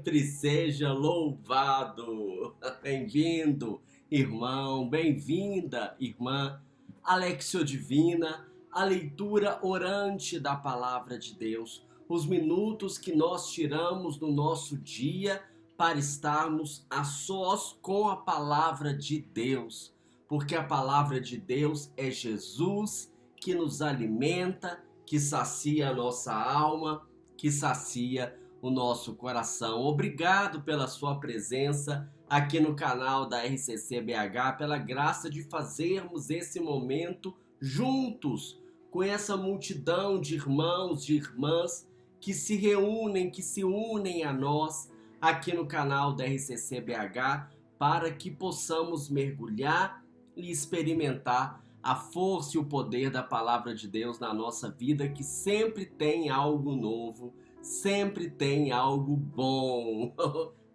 sempre seja louvado. Bem-vindo, irmão, bem-vinda, irmã. Alexio Divina, a leitura orante da Palavra de Deus, os minutos que nós tiramos do nosso dia para estarmos a sós com a Palavra de Deus, porque a Palavra de Deus é Jesus que nos alimenta, que sacia a nossa alma, que sacia o nosso coração. Obrigado pela sua presença aqui no canal da RCC BH, pela graça de fazermos esse momento juntos com essa multidão de irmãos, de irmãs que se reúnem, que se unem a nós aqui no canal da RCC BH para que possamos mergulhar e experimentar a força e o poder da Palavra de Deus na nossa vida, que sempre tem algo novo, sempre tem algo bom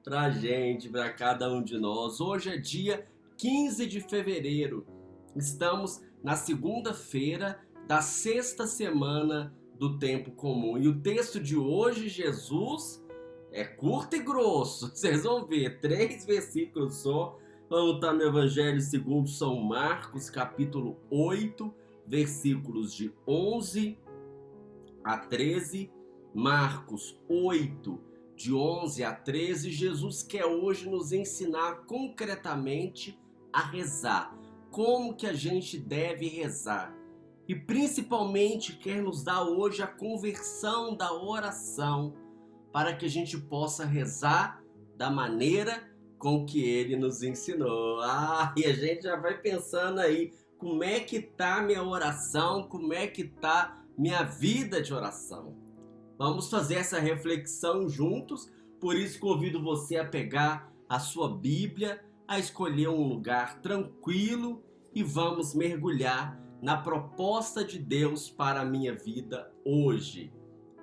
pra gente, pra cada um de nós. Hoje é dia 15 de fevereiro, estamos na segunda-feira da sexta semana do tempo comum. E o texto de hoje, Jesus, é curto e grosso, vocês vão ver, 3 versículos só. Vamos estar no Evangelho segundo São Marcos, capítulo 8, versículos de 11 a 13. Marcos 8, de 11 a 13. Jesus quer hoje nos ensinar concretamente a rezar. Como que a gente deve rezar. E principalmente quer nos dar hoje a conversão da oração, para que a gente possa rezar da maneira com que ele nos ensinou. E a gente já vai pensando aí, como é que tá minha oração, como é que tá minha vida de oração. Vamos fazer essa reflexão juntos, por isso convido você a pegar a sua Bíblia, a escolher um lugar tranquilo e vamos mergulhar na proposta de Deus para a minha vida hoje.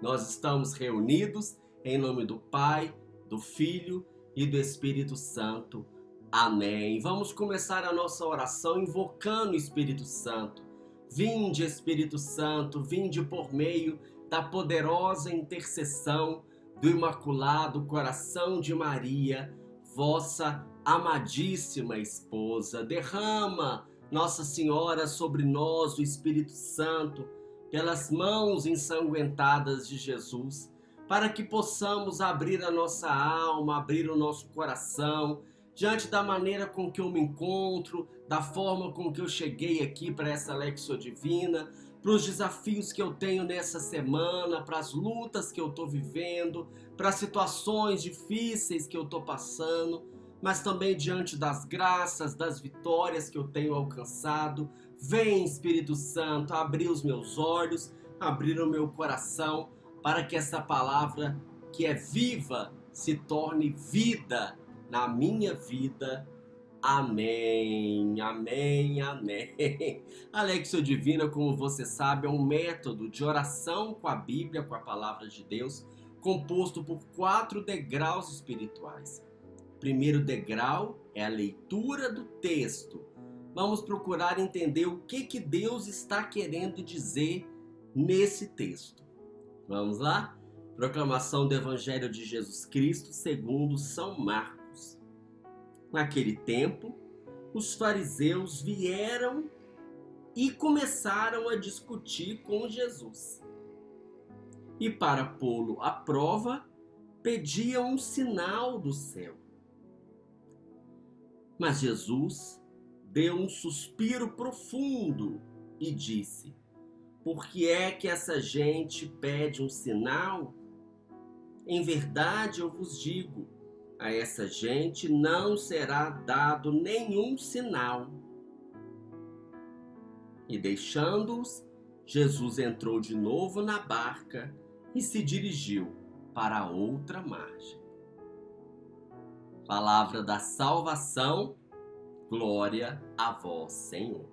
Nós estamos reunidos em nome do Pai, do Filho e do Espírito Santo. Amém. Vamos começar a nossa oração invocando o Espírito Santo. Vinde, Espírito Santo, vinde por meio da poderosa intercessão do Imaculado Coração de Maria, vossa amadíssima esposa. Derrama, Nossa Senhora, sobre nós o Espírito Santo, pelas mãos ensanguentadas de Jesus, para que possamos abrir a nossa alma, abrir o nosso coração, diante da maneira com que eu me encontro, da forma com que eu cheguei aqui para essa Alexio Divina, para os desafios que eu tenho nessa semana, para as lutas que eu estou vivendo, para as situações difíceis que eu estou passando, mas também diante das graças, das vitórias que eu tenho alcançado. Vem, Espírito Santo, abrir os meus olhos, abrir o meu coração, para que essa palavra que é viva se torne vida na minha vida. Amém, amém, amém. Alexio Divina, como você sabe, é um método de oração com a Bíblia, com a Palavra de Deus, composto por 4 degraus espirituais. O primeiro degrau é a leitura do texto. Vamos procurar entender o que Deus está querendo dizer nesse texto. Vamos lá? Proclamação do Evangelho de Jesus Cristo segundo São Marcos. Naquele tempo, os fariseus vieram e começaram a discutir com Jesus. E para pô-lo à prova, pediam um sinal do céu. Mas Jesus deu um suspiro profundo e disse: por que é que essa gente pede um sinal? Em verdade eu vos digo, a essa gente não será dado nenhum sinal. E deixando-os, Jesus entrou de novo na barca e se dirigiu para a outra margem. Palavra da salvação, glória a vós, Senhor.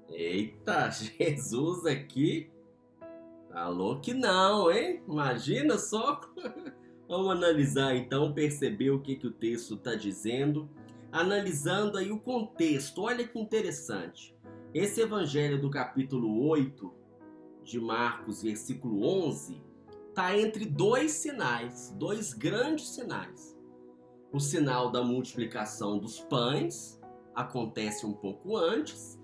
Eita, Jesus aqui falou que não, hein? Imagina só. Vamos analisar então, perceber o que o texto está dizendo, analisando aí o contexto. Olha que interessante. Esse evangelho do capítulo 8 de Marcos, versículo 11, está entre dois sinais, dois grandes sinais. O sinal da multiplicação dos pães acontece um pouco antes,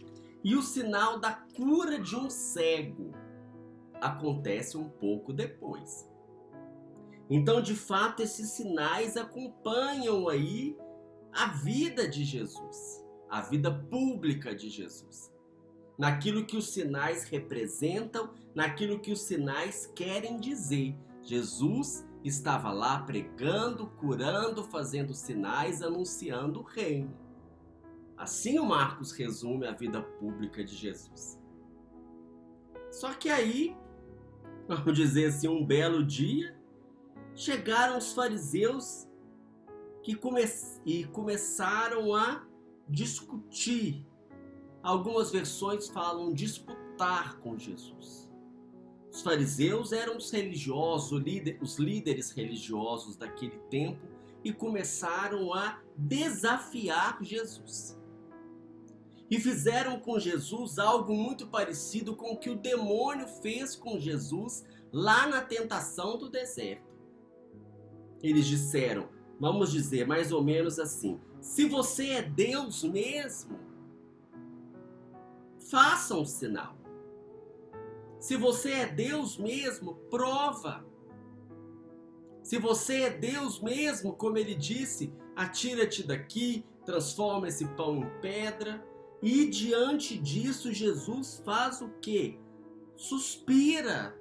e o sinal da cura de um cego acontece um pouco depois. Então, de fato, esses sinais acompanham aí a vida de Jesus, a vida pública de Jesus, naquilo que os sinais representam, naquilo que os sinais querem dizer. Jesus estava lá pregando, curando, fazendo sinais, anunciando o reino. Assim o Marcos resume a vida pública de Jesus. Só que aí, vamos dizer assim, um belo dia, chegaram os fariseus e começaram a discutir. Algumas versões falam disputar com Jesus. Os fariseus eram os religiosos, os líderes religiosos daquele tempo, e começaram a desafiar Jesus. E fizeram com Jesus algo muito parecido com o que o demônio fez com Jesus lá na tentação do deserto. Eles disseram, vamos dizer mais ou menos assim: se você é Deus mesmo, faça um sinal. Se você é Deus mesmo, prova. Se você é Deus mesmo, como ele disse, atira-te daqui, transforma esse pão em pedra. E diante disso, Jesus faz o quê? Suspira.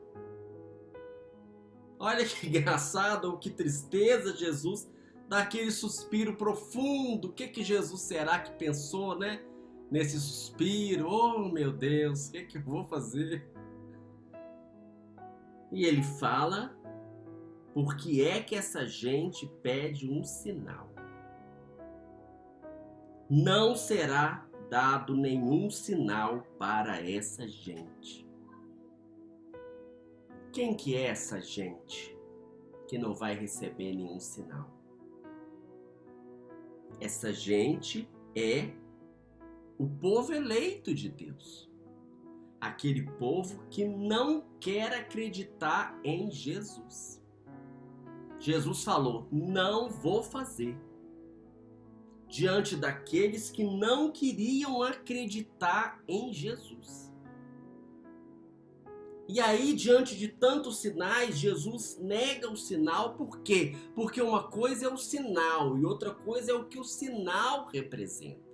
Olha que engraçado, ou que tristeza, Jesus dá aquele suspiro profundo. O que Jesus será que pensou, né? Nesse suspiro, oh meu Deus, o que eu vou fazer? E ele fala, por que é que essa gente pede um sinal? Não será dado nenhum sinal para essa gente. Quem que é essa gente que não vai receber nenhum sinal? Essa gente é o povo eleito de Deus. Aquele povo que não quer acreditar em Jesus. Jesus falou, não vou fazer. Diante daqueles que não queriam acreditar em Jesus. E aí, diante de tantos sinais, Jesus nega o sinal. Por quê? Porque uma coisa é o sinal e outra coisa é o que o sinal representa.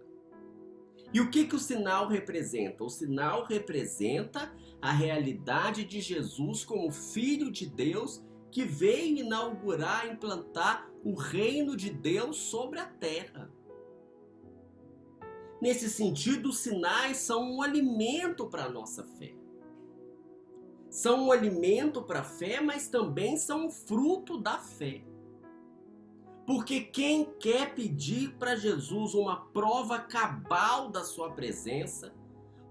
E o que o sinal representa? O sinal representa a realidade de Jesus como Filho de Deus que veio inaugurar, implantar o reino de Deus sobre a terra. Nesse sentido, os sinais são um alimento para a nossa fé. São um alimento para a fé, mas também são um fruto da fé. Porque quem quer pedir para Jesus uma prova cabal da sua presença,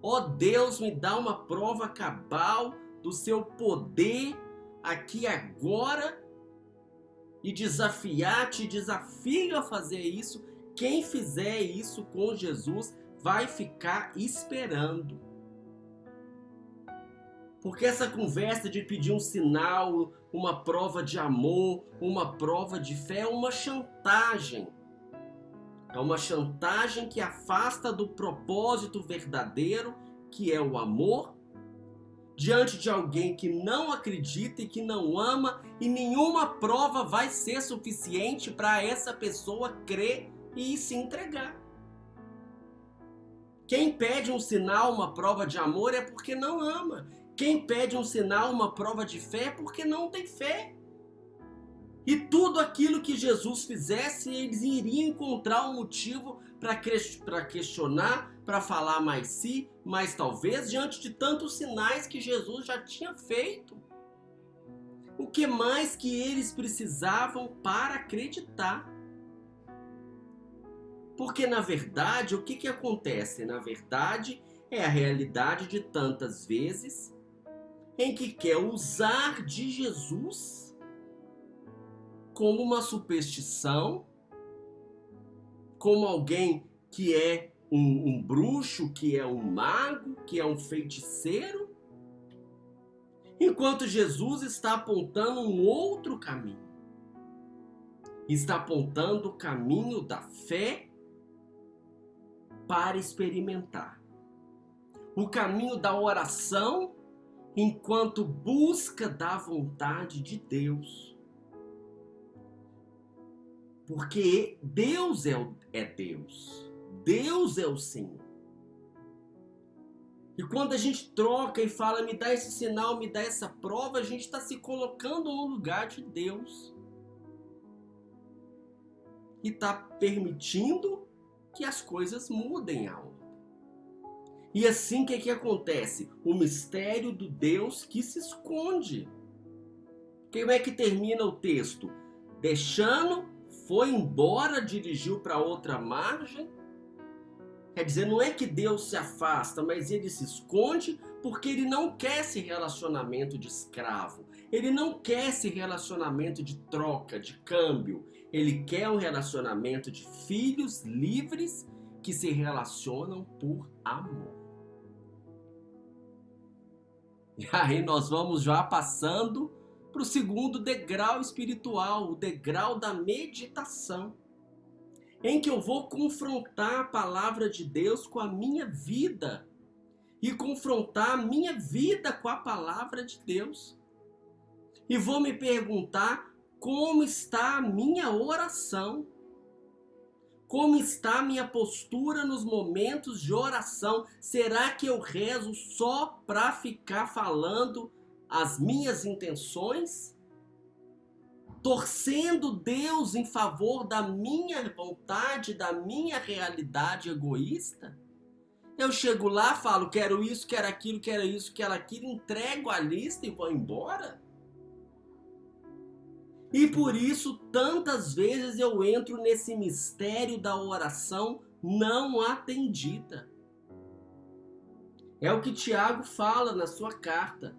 ó Deus, me dá uma prova cabal do seu poder aqui agora, e te desafio a fazer isso. Quem fizer isso com Jesus vai ficar esperando. Porque essa conversa de pedir um sinal, uma prova de amor, uma prova de fé é uma chantagem. É uma chantagem que afasta do propósito verdadeiro, que é o amor, diante de alguém que não acredita e que não ama, e nenhuma prova vai ser suficiente para essa pessoa crer e se entregar. Quem pede um sinal, uma prova de amor é porque não ama. Quem pede um sinal, uma prova de fé é porque não tem fé. E tudo aquilo que Jesus fizesse, eles iriam encontrar um motivo para questionar, para falar mais si, mas talvez diante de tantos sinais que Jesus já tinha feito. O que mais que eles precisavam para acreditar? Porque na verdade, o que acontece? Na verdade, é a realidade de tantas vezes em que quer usar de Jesus como uma superstição, como alguém que é um bruxo, que é um mago, que é um feiticeiro, Enquanto Jesus está apontando um outro caminho. Está apontando o caminho da fé para experimentar. O caminho da oração enquanto busca da vontade de Deus. Porque Deus é Deus. Deus é o Senhor. E quando a gente troca e fala, me dá esse sinal, me dá essa prova, a gente está se colocando no lugar de Deus. E está permitindo que as coisas mudem a ordem. E assim, o que acontece? O mistério do Deus que se esconde. Como é que termina o texto? Deixando, foi embora, dirigiu para outra margem. Quer dizer, não é que Deus se afasta, mas ele se esconde porque ele não quer esse relacionamento de escravo. Ele não quer esse relacionamento de troca, de câmbio. Ele quer um relacionamento de filhos livres que se relacionam por amor. E aí nós vamos já passando para o segundo degrau espiritual, o degrau da meditação, em que eu vou confrontar a palavra de Deus com a minha vida e confrontar a minha vida com a palavra de Deus. E vou me perguntar como está a minha oração, como está a minha postura nos momentos de oração. Será que eu rezo só para ficar falando as minhas intenções? Torcendo Deus em favor da minha vontade, da minha realidade egoísta? Eu chego lá, falo, quero isso, quero aquilo, quero isso, quero aquilo, entrego a lista e vou embora? E por isso, tantas vezes eu entro nesse mistério da oração não atendida. É o que Tiago fala na sua carta.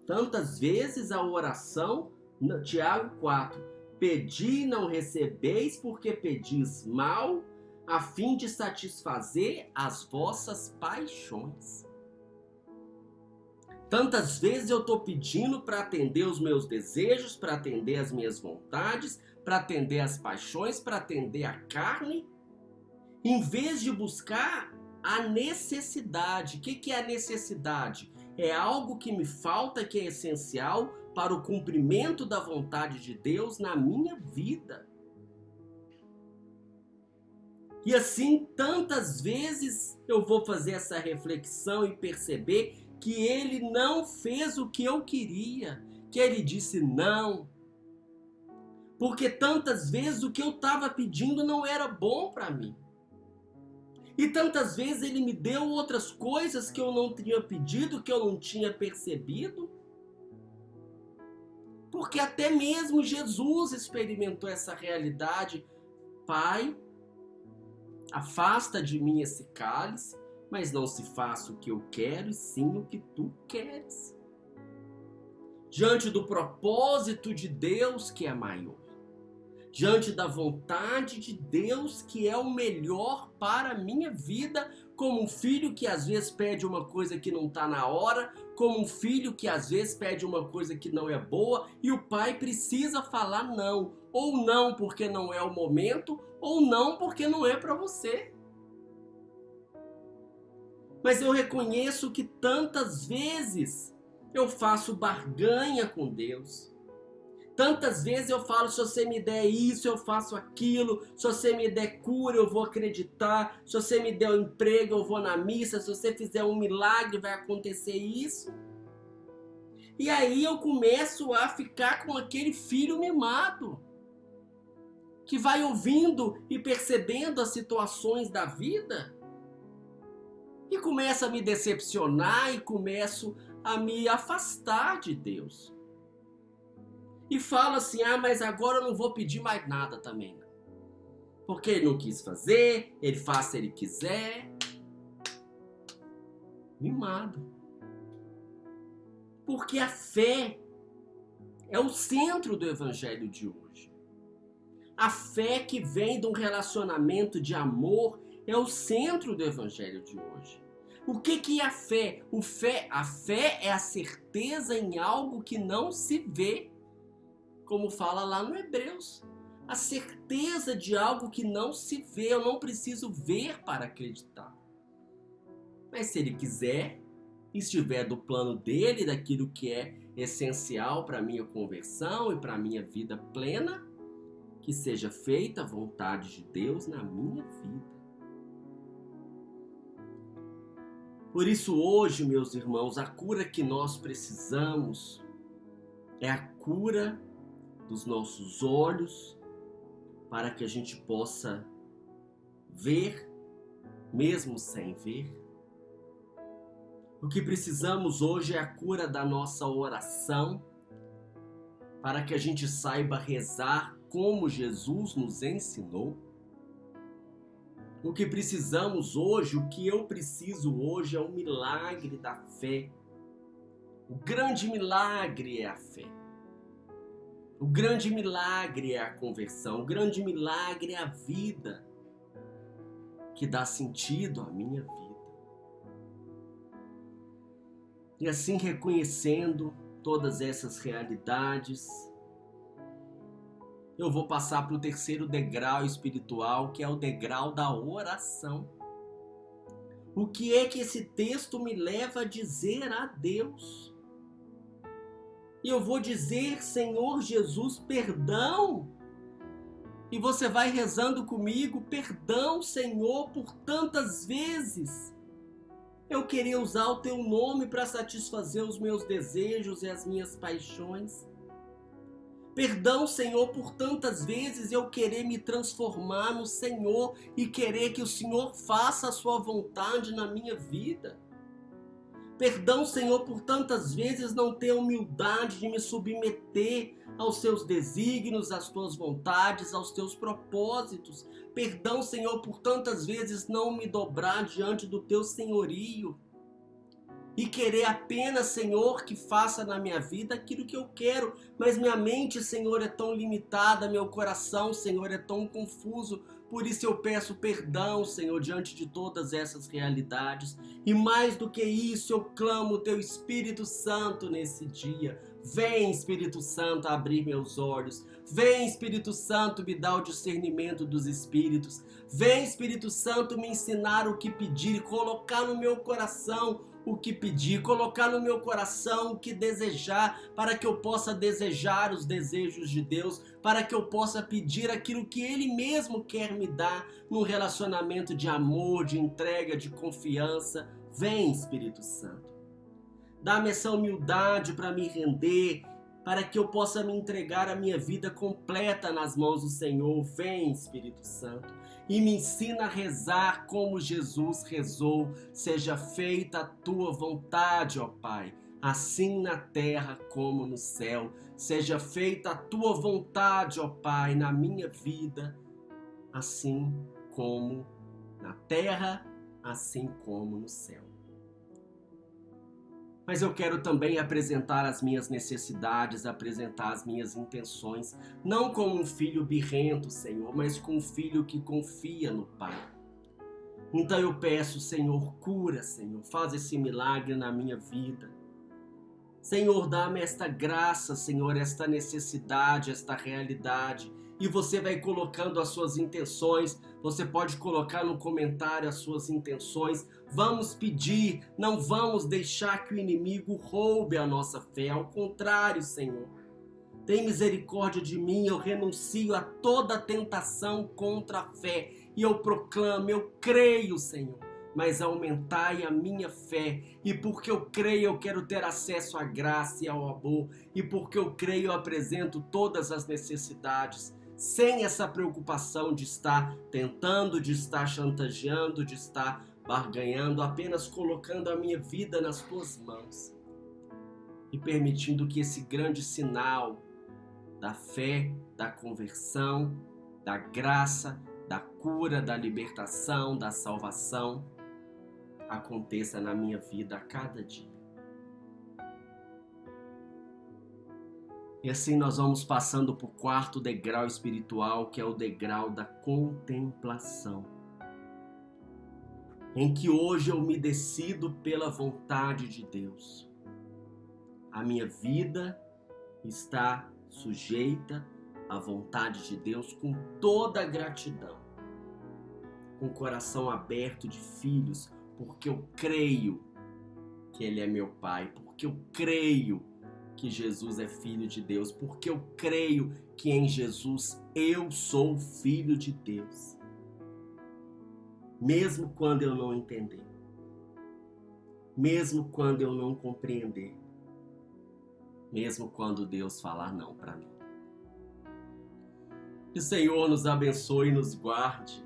Tantas vezes a oração, Tiago 4, pedi e não recebeis porque pedis mal, a fim de satisfazer as vossas paixões. Tantas vezes eu estou pedindo para atender os meus desejos, para atender as minhas vontades, para atender as paixões, para atender a carne, em vez de buscar a necessidade. O que é a necessidade? É algo que me falta, que é essencial para o cumprimento da vontade de Deus na minha vida. E assim, tantas vezes eu vou fazer essa reflexão e perceber que ele não fez o que eu queria, que ele disse não. Porque tantas vezes o que eu estava pedindo não era bom para mim. E tantas vezes ele me deu outras coisas que eu não tinha pedido, que eu não tinha percebido. Porque até mesmo Jesus experimentou essa realidade. Pai, afasta de mim esse cálice, mas não se faça o que eu quero, e sim o que tu queres. Diante do propósito de Deus que é maior. Diante da vontade de Deus que é o melhor para a minha vida, como um filho que às vezes pede uma coisa que não está na hora, como um filho que às vezes pede uma coisa que não é boa, e o pai precisa falar não. Ou não porque não é o momento, ou não porque não é para você. Mas eu reconheço que tantas vezes eu faço barganha com Deus. Tantas vezes eu falo, se você me der isso, eu faço aquilo. Se você me der cura, eu vou acreditar. Se você me der um emprego, eu vou na missa. Se você fizer um milagre, vai acontecer isso. E aí eu começo a ficar com aquele filho mimado, que vai ouvindo e percebendo as situações da vida e começa a me decepcionar e começo a me afastar de Deus. E falo assim, mas agora eu não vou pedir mais nada também. Não. Porque ele não quis fazer, ele faz se ele quiser. Mimado. Porque a fé é o centro do evangelho de hoje. A fé que vem de um relacionamento de amor é o centro do evangelho de hoje. O que é a fé? A fé é a certeza em algo que não se vê, como fala lá no Hebreus. A certeza de algo que não se vê, eu não preciso ver para acreditar. Mas se ele quiser, estiver do plano dele, daquilo que é essencial para a minha conversão e para a minha vida plena, que seja feita a vontade de Deus na minha vida. Por isso hoje, meus irmãos, a cura que nós precisamos é a cura dos nossos olhos, para que a gente possa ver, mesmo sem ver. O que precisamos hoje é a cura da nossa oração, para que a gente saiba rezar como Jesus nos ensinou. O que precisamos hoje, o que eu preciso hoje é um milagre da fé. O grande milagre é a fé. O grande milagre é a conversão. O grande milagre é a vida que dá sentido à minha vida. E assim, reconhecendo todas essas realidades, eu vou passar para o terceiro degrau espiritual, que é o degrau da oração. O que é que esse texto me leva a dizer a Deus? E eu vou dizer, Senhor Jesus, perdão. E você vai rezando comigo, perdão, Senhor, por tantas vezes eu queria usar o teu nome para satisfazer os meus desejos e as minhas paixões. Perdão, Senhor, por tantas vezes eu querer me transformar no Senhor e querer que o Senhor faça a sua vontade na minha vida. Perdão, Senhor, por tantas vezes não ter humildade de me submeter aos seus desígnios, às tuas vontades, aos teus propósitos. Perdão, Senhor, por tantas vezes não me dobrar diante do teu senhorio e querer apenas, Senhor, que faça na minha vida aquilo que eu quero. Mas minha mente, Senhor, é tão limitada, meu coração, Senhor, é tão confuso. Por isso eu peço perdão, Senhor, diante de todas essas realidades. E mais do que isso, eu clamo o teu Espírito Santo nesse dia. Vem, Espírito Santo, abrir meus olhos. Vem, Espírito Santo, me dar o discernimento dos Espíritos. Vem, Espírito Santo, me ensinar o que pedir, colocar no meu coração o que pedir, colocar no meu coração o que desejar, para que eu possa desejar os desejos de Deus, para que eu possa pedir aquilo que Ele mesmo quer me dar, num relacionamento de amor, de entrega, de confiança. Vem, Espírito Santo. Dá-me essa humildade para me render, para que eu possa me entregar a minha vida completa nas mãos do Senhor. Vem, Espírito Santo, e me ensina a rezar como Jesus rezou. Seja feita a tua vontade, ó Pai, assim na terra como no céu. Seja feita a tua vontade, ó Pai, na minha vida, assim como na terra, assim como no céu. Mas eu quero também apresentar as minhas necessidades, apresentar as minhas intenções, não como um filho birrento, Senhor, mas com um filho que confia no Pai. Então eu peço, Senhor, cura, Senhor, faz esse milagre na minha vida. Senhor, dá-me esta graça, Senhor, esta necessidade, esta realidade. E você vai colocando as suas intenções, você pode colocar no comentário as suas intenções. Vamos pedir, não vamos deixar que o inimigo roube a nossa fé. Ao contrário, Senhor, tem misericórdia de mim, eu renuncio a toda tentação contra a fé. E eu proclamo, eu creio, Senhor, mas aumentai a minha fé. E porque eu creio, eu quero ter acesso à graça e ao amor. E porque eu creio, eu apresento todas as necessidades, sem essa preocupação de estar tentando, de estar chantageando, de estar barganhando, apenas colocando a minha vida nas tuas mãos e permitindo que esse grande sinal da fé, da conversão, da graça, da cura, da libertação, da salvação aconteça na minha vida a cada dia. E assim nós vamos passando para o quarto degrau espiritual, que é o degrau da contemplação. em que hoje eu me decido pela vontade de Deus. A minha vida está sujeita à vontade de Deus com toda a gratidão, com o coração aberto de filhos, porque eu creio que Ele é meu Pai, porque eu creio que Jesus é Filho de Deus, porque eu creio que em Jesus eu sou Filho de Deus. Mesmo quando eu não entender, mesmo quando eu não compreender, mesmo quando Deus falar não para mim. Que o Senhor nos abençoe e nos guarde,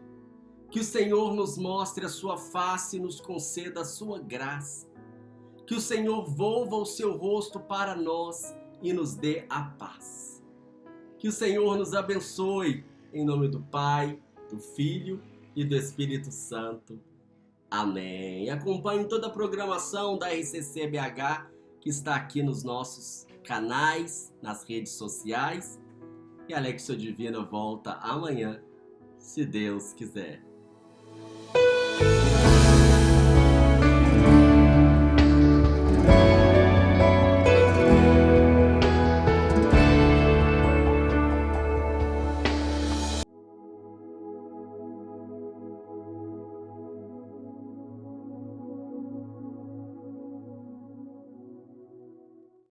que o Senhor nos mostre a sua face e nos conceda a sua graça, que o Senhor volva o seu rosto para nós e nos dê a paz. Que o Senhor nos abençoe, em nome do Pai, do Filho e do Espírito Santo. Amém. Acompanhe toda a programação da RCC-BH, que está aqui nos nossos canais, nas redes sociais. E a Alexio Divina volta amanhã, se Deus quiser.